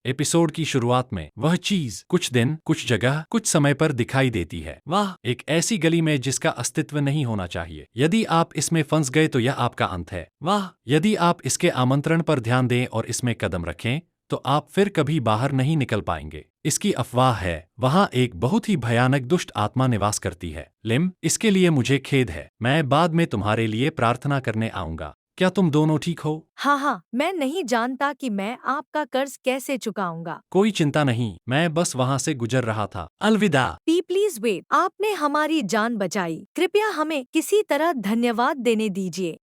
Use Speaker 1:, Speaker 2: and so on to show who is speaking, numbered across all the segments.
Speaker 1: Episode की शुरुआत में वह चीज कुछ दिन, कुछ जगह, कुछ समय पर दिखाई देती है। वह एक ऐसी गली में जिसका अस्तित्व नहीं होना चाहिए। यदि आप इसमें फंस गए तो यह आपका अंत है। वह यदि आप इसके आमंत्रण पर ध्यान दें और इसमें कदम रखें तो आप फिर कभी बाहर नहीं निकल पाएंगे। इसकी अफवाह है वहां एक बहुत ही भयानक दुष्ट आत्मा निवास करती है। लिम, इसके लिए मुझे खेद है। मैं बाद में तुम्हारे लिए प्रार्थना करने आऊंगा। क्या तुम दोनों ठीक हो?
Speaker 2: हाँ हाँ, मैं नहीं जानता कि मैं आपका कर्ज कैसे चुकाऊंगा।
Speaker 1: कोई चिंता नहीं, मैं बस वहां से गुजर रहा था। अलविदा।
Speaker 2: प्लीज वेट, आपने हमारी जान बचाई। कृपया हमें किसी तरह धन्यवाद देने दीजिए।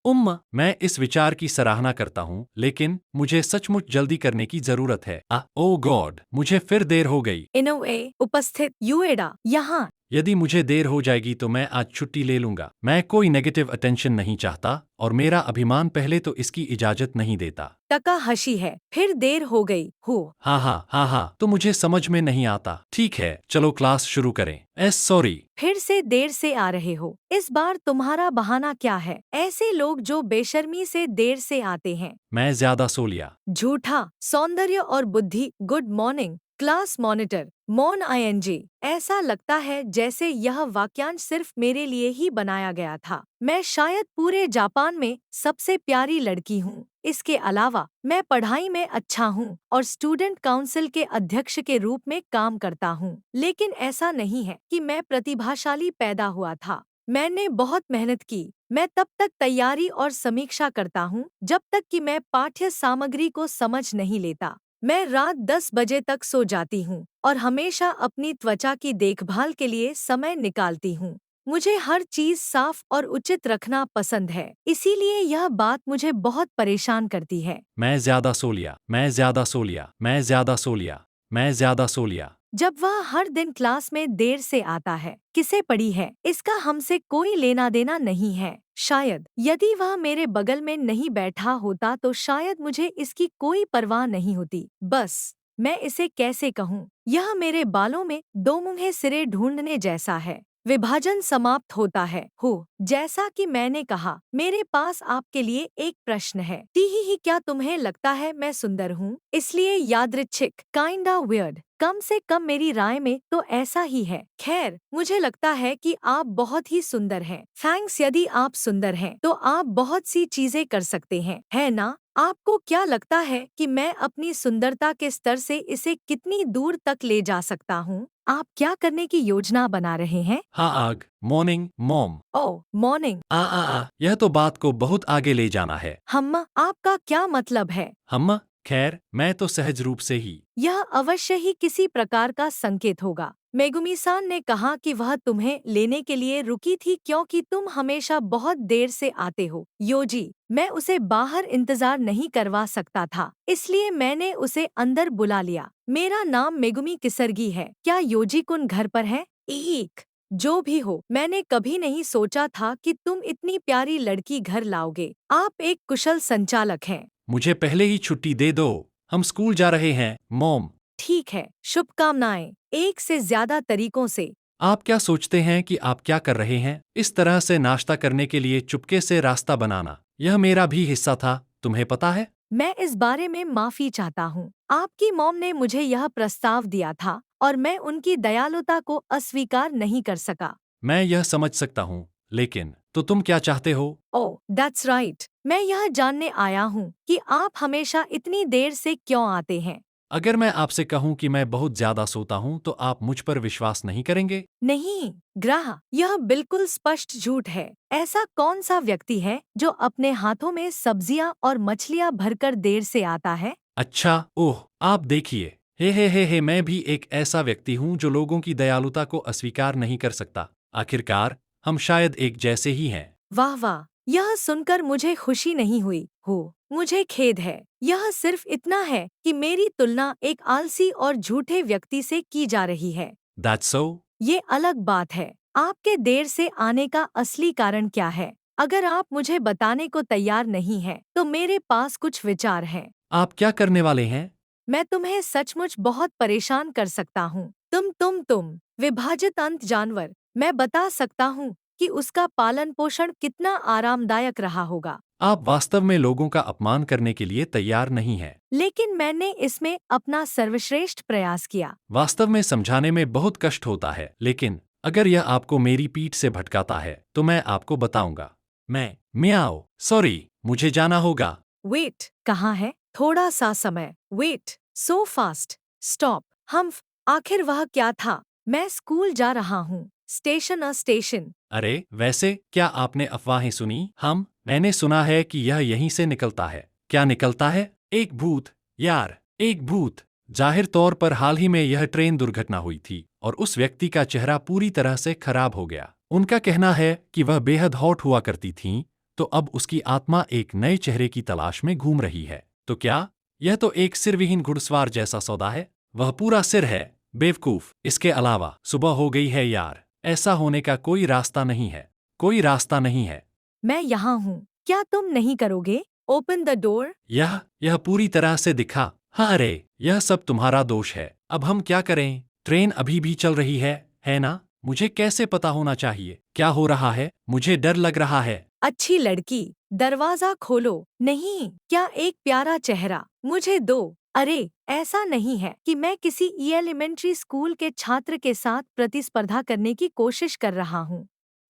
Speaker 1: मैं इस विचार की सराहना करता हूँ, लेकिन मुझे सचमुच जल्दी करने की जरूरत है। ओ गॉड, मुझे फिर देर हो गई।
Speaker 2: इनोवे उपस्थित यूएडा यहाँ।
Speaker 1: यदि मुझे देर हो जाएगी तो मैं आज छुट्टी ले लूंगा। मैं कोई नेगेटिव अटेंशन नहीं चाहता और मेरा अभिमान पहले तो इसकी इजाजत नहीं देता।
Speaker 2: तकाहशी है, फिर देर हो गई हो।
Speaker 1: हाँ, तो मुझे समझ में नहीं आता। ठीक है, चलो क्लास शुरू करें। सॉरी।
Speaker 2: फिर से देर से आ रहे हो। इस बार तुम्हारा बहाना क्या है? ऐसे लोग जो बेशर्मी से देर से आते हैं।
Speaker 1: मैं ज्यादा सो लिया।
Speaker 2: झूठा। सौंदर्य और बुद्धि। Good morning class monitor. मॉन आईएनजी। ऐसा लगता है जैसे यह वाक्यांश सिर्फ मेरे लिए ही बनाया गया था। मैं शायद पूरे जापान में सबसे प्यारी लड़की हूँ। इसके अलावा मैं पढ़ाई में अच्छा हूँ और स्टूडेंट काउंसिल के अध्यक्ष के रूप में काम करता हूँ। लेकिन ऐसा नहीं है कि मैं प्रतिभाशाली पैदा हुआ था। मैंने बहुत मेहनत की। मैं तब तक तैयारी और समीक्षा करता हूँ जब तक कि मैं पाठ्य सामग्री को समझ नहीं लेता। मैं रात 10 बजे तक सो जाती हूँ और हमेशा अपनी त्वचा की देखभाल के लिए समय निकालती हूँ। मुझे हर चीज साफ और उचित रखना पसंद है, इसीलिए यह बात मुझे बहुत परेशान करती है।
Speaker 1: मैं ज्यादा सो लिया। मैं ज्यादा सो लिया। मैं ज्यादा सो लिया। मैं ज्यादा सो लिया।
Speaker 2: जब वह हर दिन क्लास में देर से आता है, किसे पड़ी है, इसका हमसे कोई लेना देना नहीं है। शायद यदि वह मेरे बगल में नहीं बैठा होता तो शायद मुझे इसकी कोई परवाह नहीं होती। बस मैं इसे कैसे कहूँ, यह मेरे बालों में दो मुंहे सिरे ढूंढने जैसा है। विभाजन समाप्त होता है। हो, जैसा कि मैंने कहा, मेरे पास आपके लिए एक प्रश्न है। ही क्या तुम्हें लगता है मैं सुंदर हूँ? इसलिए यादृच्छिक, काइंडा वियर्ड। कम से कम मेरी राय में तो ऐसा ही है। खैर, मुझे लगता है कि आप बहुत ही सुंदर हैं। थैंक्स। यदि आप सुंदर हैं, तो आप बहुत सी चीजें कर सकते हैं, है ना? आपको क्या लगता है कि मैं अपनी सुंदरता के स्तर से इसे कितनी दूर तक ले जा सकता हूँ? आप क्या करने की योजना बना रहे हैं?
Speaker 1: हाँ आग। Morning mom.
Speaker 2: Oh, morning.
Speaker 1: यह तो बात को बहुत आगे ले जाना है।
Speaker 2: हम्मा, आपका क्या मतलब है?
Speaker 1: हम खैर, मैं तो सहज रूप से ही।
Speaker 2: यह अवश्य ही किसी प्रकार का संकेत होगा। मेगुमी-सान ने कहा कि वह तुम्हें लेने के लिए रुकी थी क्योंकि तुम हमेशा बहुत देर से आते हो। योजी, मैं उसे बाहर इंतजार नहीं करवा सकता था, इसलिए मैंने उसे अंदर बुला लिया। मेरा नाम मेगुमी किसरगी है। क्या योजी कुन घर पर है? ईक। जो भी हो, मैंने कभी नहीं सोचा था कि तुम इतनी प्यारी लड़की घर लाओगे। आप एक कुशल संचालक हैं।
Speaker 1: मुझे पहले ही छुट्टी दे दो। हम स्कूल जा रहे हैं, मॉम।
Speaker 2: ठीक है, शुभकामनाएं। एक से ज्यादा तरीकों से।
Speaker 1: आप क्या सोचते हैं कि आप क्या कर रहे हैं? इस तरह से नाश्ता करने के लिए चुपके से रास्ता बनाना, यह मेरा भी हिस्सा था, तुम्हें पता है?
Speaker 2: मैं इस बारे में माफी चाहता हूँ। आपकी मॉम ने मुझे यह प्रस्ताव दिया था और मैं उनकी दयालुता को अस्वीकार नहीं कर सका।
Speaker 1: मैं यह समझ सकता हूँ, लेकिन तो तुम क्या चाहते हो?
Speaker 2: ओह, दैट्स राइट। मैं यह जानने आया हूँ कि आप हमेशा इतनी देर से क्यों आते हैं।
Speaker 1: अगर मैं आपसे कहूँ कि मैं बहुत ज्यादा सोता हूँ तो आप मुझ पर विश्वास नहीं करेंगे।
Speaker 2: नहीं, ग्राह, यह बिल्कुल स्पष्ट झूठ है। ऐसा कौन सा व्यक्ति है जो अपने हाथों में सब्जियां और मछलियां भरकर देर से आता है?
Speaker 1: अच्छा, ओह, आप देखिए। हे, मैं भी एक ऐसा व्यक्ति हूँ जो लोगों की दयालुता को अस्वीकार नहीं कर सकता। आखिरकार, हम शायद एक जैसे ही हैं।
Speaker 2: वाह वाह, यह सुनकर मुझे खुशी नहीं हुई हो। मुझे खेद है। यह सिर्फ इतना है कि मेरी तुलना एक आलसी और झूठे व्यक्ति से की जा रही है।
Speaker 1: That's so.
Speaker 2: ये अलग बात है। आपके देर से आने का असली कारण क्या है? अगर आप मुझे बताने को तैयार नहीं हैं, तो मेरे पास कुछ विचार हैं।
Speaker 1: आप क्या करने वाले हैं?
Speaker 2: मैं तुम्हें सचमुच बहुत परेशान कर सकता हूँ। तुम विभाजित अंत जानवर। मैं बता सकता हूँ कि उसका पालन पोषण कितना आरामदायक रहा होगा।
Speaker 1: आप वास्तव में लोगों का अपमान करने के लिए तैयार नहीं हैं।
Speaker 2: लेकिन मैंने इसमें अपना सर्वश्रेष्ठ प्रयास किया।
Speaker 1: वास्तव में समझाने में बहुत कष्ट होता है, लेकिन अगर यह आपको मेरी पीठ से भटकाता है तो मैं आपको बताऊंगा। मैं म्याओ, सॉरी, मुझे जाना होगा।
Speaker 2: वेट, कहाँ है? थोड़ा सा समय। Wait, so fast. स्टॉप। आखिर वह क्या था? मैं स्कूल जा रहा हूँ। Station station.
Speaker 1: अरे, वैसे क्या आपने अफवाहें सुनी? मैंने सुना है कि यह यहीं से निकलता है। क्या निकलता है? एक भूत, यार, एक भूत। जाहिर तौर पर हाल ही में यह ट्रेन दुर्घटना हुई थी और उस व्यक्ति का चेहरा पूरी तरह से खराब हो गया। उनका कहना है कि वह बेहद हॉट हुआ करती थीं, तो अब उसकी आत्मा एक नए चेहरे की तलाश में घूम रही है। तो क्या यह तो एक सिरविहीन घुड़सवार जैसा सौदा है? वह पूरा सिर है, बेवकूफ। इसके अलावा सुबह हो गई है यार। ऐसा होने का कोई रास्ता नहीं है। कोई रास्ता नहीं है।
Speaker 2: मैं यहाँ हूँ। क्या तुम नहीं करोगे? Open the door.
Speaker 1: यह पूरी तरह से दिखा। हाँ, अरे, यह सब तुम्हारा दोष है। अब हम क्या करें? ट्रेन अभी भी चल रही है ना? मुझे कैसे पता होना चाहिए क्या हो रहा है? मुझे डर लग रहा है।
Speaker 2: अच्छी लड़की, दरवाजा खोलो। नहीं, क्या एक प्यारा चेहरा। मुझे दो। अरे, ऐसा नहीं है कि मैं किसी एलिमेंट्री स्कूल के छात्र के साथ प्रतिस्पर्धा करने की कोशिश कर रहा हूँ,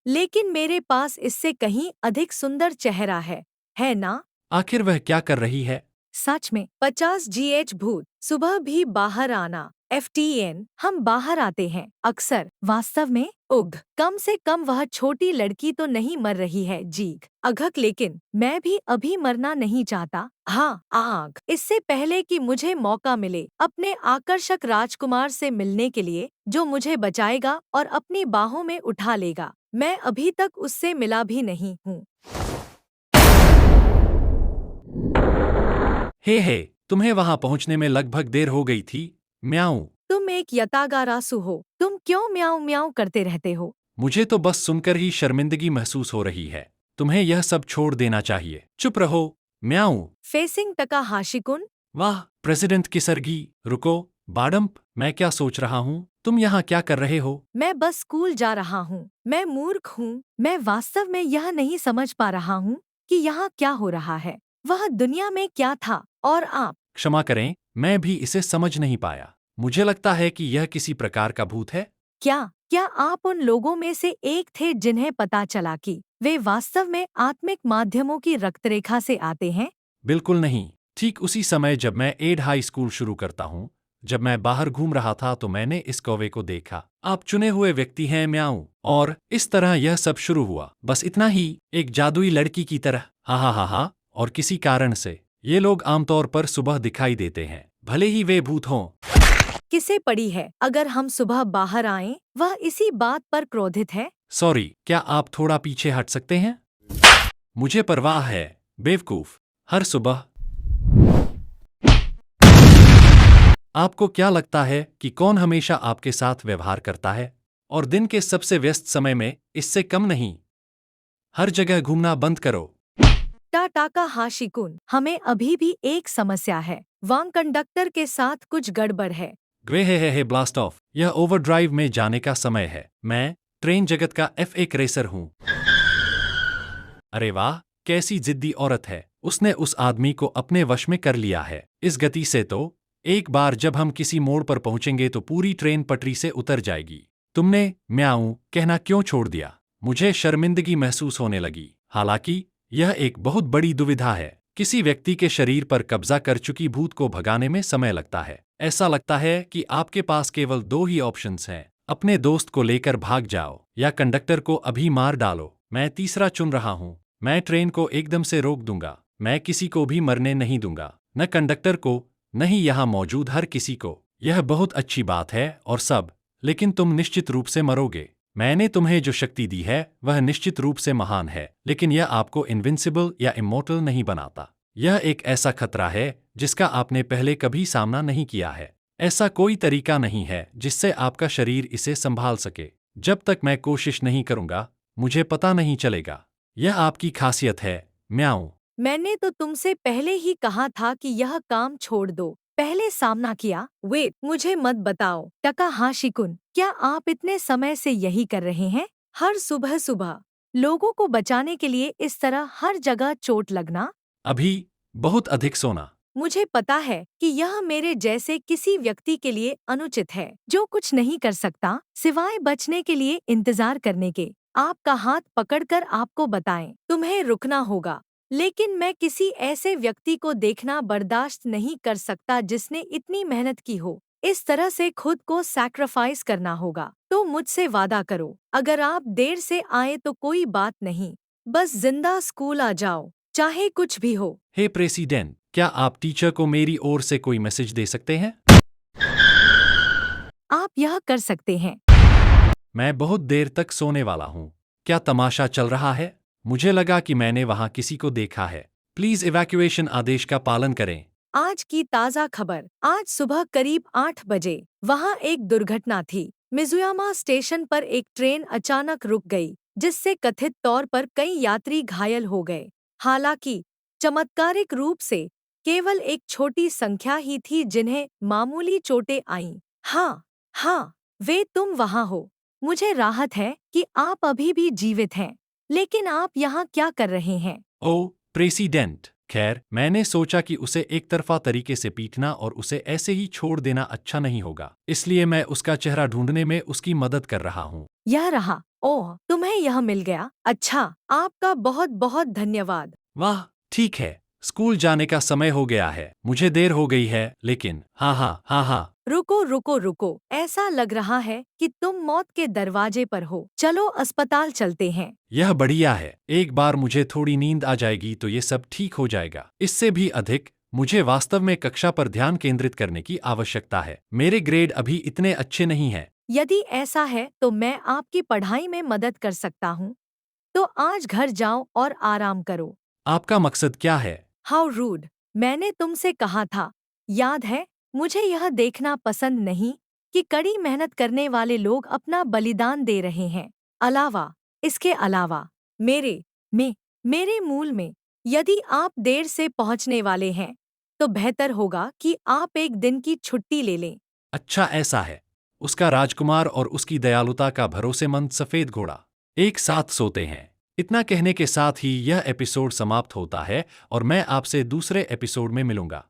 Speaker 2: लेकिन मेरे पास इससे कहीं अधिक सुंदर चेहरा है ना?
Speaker 1: आखिर वह क्या कर रही है?
Speaker 2: सच में 50 GH भूत। सुबह भी बाहर आना। FTN, हम बाहर आते हैं अक्सर। वास्तव में उग, कम से कम वह छोटी लड़की तो नहीं मर रही है। जीग, अघक, लेकिन मैं भी अभी मरना नहीं चाहता। हाँ, आग, इससे पहले कि मुझे मौका मिले अपने आकर्षक राजकुमार से मिलने के लिए, जो मुझे बचाएगा और अपनी बाहों में उठा लेगा। मैं अभी तक उससे मिला भी नहीं हूँ।
Speaker 1: हे, तुम्हें वहां पहुंचने में लगभग देर हो गई थी। म्याऊं।
Speaker 2: तुम एक यतागारासु हो। तुम क्यों म्याऊं म्याऊं करते रहते हो?
Speaker 1: मुझे तो बस सुनकर ही शर्मिंदगी महसूस हो रही है। तुम्हें यह सब छोड़ देना चाहिए। चुप रहो। म्याऊं।
Speaker 2: फेसिंग तकाहाशी-कुन।
Speaker 1: वाह, प्रेसिडेंट किसरगी। रुको, बाडम्प, मैं क्या सोच रहा हूँ? तुम यहाँ क्या कर रहे हो?
Speaker 2: मैं बस स्कूल जा रहा हूँ। मैं मूर्ख हूँ। मैं वास्तव में यह नहीं समझ पा रहा हूँ कि यहाँ क्या हो रहा है। वह दुनिया में क्या था और आप?
Speaker 1: क्षमा करें, मैं भी इसे समझ नहीं पाया। मुझे लगता है कि यह किसी प्रकार का भूत है।
Speaker 2: क्या आप उन लोगों में से एक थे जिन्हें पता चला कि वे वास्तव में आत्मिक माध्यमों की रक्तरेखा से आते हैं?
Speaker 1: बिल्कुल नहीं। ठीक उसी समय जब मैं एड हाई स्कूल शुरू करता हूँ, जब मैं बाहर घूम रहा था तो मैंने इस कौवे को देखा। आप चुने हुए व्यक्ति हैं, म्याऊं। और इस तरह यह सब शुरू हुआ। बस इतना ही, एक जादुई लड़की की तरह। हा। और किसी कारण से ये लोग आमतौर पर सुबह दिखाई देते हैं, भले ही वे भूत हों।
Speaker 2: किसे पड़ी है अगर हम सुबह बाहर आएं? वह इसी बात पर क्रोधित है।
Speaker 1: सॉरी, क्या आप थोड़ा पीछे हट सकते हैं? मुझे परवाह है, बेवकूफ। हर सुबह। आपको क्या लगता है कि कौन हमेशा आपके साथ व्यवहार करता है? और दिन के सबसे व्यस्त समय में इससे कम नहीं। हर जगह घूमना बंद करो।
Speaker 2: टाकाहाशी-कुन, हमें अभी भी एक समस्या है। वहाँ कंडक्टर के साथ कुछ गड़बड़ है।
Speaker 1: ग्वे हे ब्लास्ट ऑफ। यह ओवरड्राइव में जाने का समय है। मैं ट्रेन जगत का F1 रेसर हूँ। अरे वाह, कैसी जिद्दी औरत है। उसने उस आदमी को अपने वश में कर लिया है। इस गति से तो एक बार जब हम किसी मोड़ पर पहुंचेंगे तो पूरी ट्रेन पटरी से उतर जाएगी। तुमने म्याऊं कहना क्यों छोड़ दिया? मुझे शर्मिंदगी महसूस होने लगी। हालांकि यह एक बहुत बड़ी दुविधा है। किसी व्यक्ति के शरीर पर कब्जा कर चुकी भूत को भगाने में समय लगता है। ऐसा लगता है कि आपके पास केवल दो ही ऑप्शंस हैं। अपने दोस्त को लेकर भाग जाओ या कंडक्टर को अभी मार डालो। मैं तीसरा चुन रहा हूँ। मैं ट्रेन को एकदम से रोक दूंगा। मैं किसी को भी मरने नहीं दूंगा, न कंडक्टर को, न ही यहाँ मौजूद हर किसी को। यह बहुत अच्छी बात है और सब, लेकिन तुम निश्चित रूप से मरोगे। मैंने तुम्हें जो शक्ति दी है वह निश्चित रूप से महान है, लेकिन यह आपको इनविंसिबल या इमॉर्टल नहीं बनाता। यह एक ऐसा खतरा है जिसका आपने पहले कभी सामना नहीं किया है। ऐसा कोई तरीका नहीं है जिससे आपका शरीर इसे संभाल सके। जब तक मैं कोशिश नहीं करूंगा, मुझे पता नहीं चलेगा। यह आपकी खासियत है, म्याऊं।
Speaker 2: मैंने तो तुमसे पहले ही कहा था कि यह काम छोड़ दो। पहले सामना किया। वेट, मुझे मत बताओ। टाकाहाशी-कुन, क्या आप इतने समय से यही कर रहे हैं? हर सुबह सुबह लोगों को बचाने के लिए इस तरह हर जगह चोट लगना।
Speaker 1: अभी बहुत अधिक सोना।
Speaker 2: मुझे पता है कि यह मेरे जैसे किसी व्यक्ति के लिए अनुचित है जो कुछ नहीं कर सकता सिवाय बचने के लिए इंतजार करने के। आपका हाथ पकड़कर आपको बताएं, तुम्हें रुकना होगा। लेकिन मैं किसी ऐसे व्यक्ति को देखना बर्दाश्त नहीं कर सकता जिसने इतनी मेहनत की हो। इस तरह से खुद को सैक्रिफाइस करना होगा। तो मुझसे वादा करो, अगर आप देर से आए तो कोई बात नहीं, बस जिंदा स्कूल आ जाओ, चाहे कुछ भी हो।
Speaker 1: हे प्रेसिडेंट, क्या आप टीचर को मेरी ओर से कोई मैसेज दे सकते हैं?
Speaker 2: आप यह कर सकते हैं।
Speaker 1: मैं बहुत देर तक सोने वाला हूँ। क्या तमाशा चल रहा है? मुझे लगा कि मैंने वहाँ किसी को देखा है। प्लीज इवैक्यूएशन आदेश का पालन करें।
Speaker 2: आज की ताज़ा खबर। आज सुबह करीब 8 बजे वहाँ एक दुर्घटना थी। मिजुयामा स्टेशन पर एक ट्रेन अचानक रुक गई, जिससे कथित तौर पर कई यात्री घायल हो गए। हालांकि चमत्कारिक रूप से केवल एक छोटी संख्या ही थी जिन्हें मामूली चोटें आईं। हाँ, हाँ, वे तुम वहाँ हो। मुझे राहत है कि आप अभी भी जीवित हैं। लेकिन आप यहाँ क्या कर रहे हैं?
Speaker 1: ओ प्रेसिडेंट, खैर, मैंने सोचा कि उसे एक तरफा तरीके से पीटना और उसे ऐसे ही छोड़ देना अच्छा नहीं होगा, इसलिए मैं उसका चेहरा ढूंढने में उसकी मदद कर रहा हूँ।
Speaker 2: यह रहा। ओह, तुम्हें यह मिल गया। अच्छा, आपका बहुत बहुत धन्यवाद।
Speaker 1: वाह, ठीक है, स्कूल जाने का समय हो गया है। मुझे देर हो गई है, लेकिन हाँ।
Speaker 2: रुको रुको रुको, ऐसा लग रहा है कि तुम मौत के दरवाजे पर हो। चलो अस्पताल चलते हैं।
Speaker 1: यह बढ़िया है। एक बार मुझे थोड़ी नींद आ जाएगी तो ये सब ठीक हो जाएगा। इससे भी अधिक, मुझे वास्तव में कक्षा पर ध्यान केंद्रित करने की आवश्यकता है। मेरे ग्रेड अभी इतने अच्छे नहीं हैं।
Speaker 2: यदि ऐसा है तो मैं आपकी पढ़ाई में मदद कर सकता हूँ। तो आज घर जाओ और आराम करो।
Speaker 1: आपका मकसद क्या है?
Speaker 2: How rude! मैंने तुमसे कहा था, याद है? मुझे यह देखना पसंद नहीं कि कड़ी मेहनत करने वाले लोग अपना बलिदान दे रहे हैं। इसके अलावा, मेरे मूल में, यदि आप देर से पहुंचने वाले हैं, तो बेहतर होगा कि आप एक दिन की छुट्टी ले लें।
Speaker 1: अच्छा, ऐसा है। उसका राजकुमार और उसकी दयालुता का भरोसेमंद सफेद घोड़ा एक साथ सोते हैं। इतना कहने के साथ ही यह एपिसोड समाप्त होता है और मैं आपसे दूसरे एपिसोड में मिलूंगा।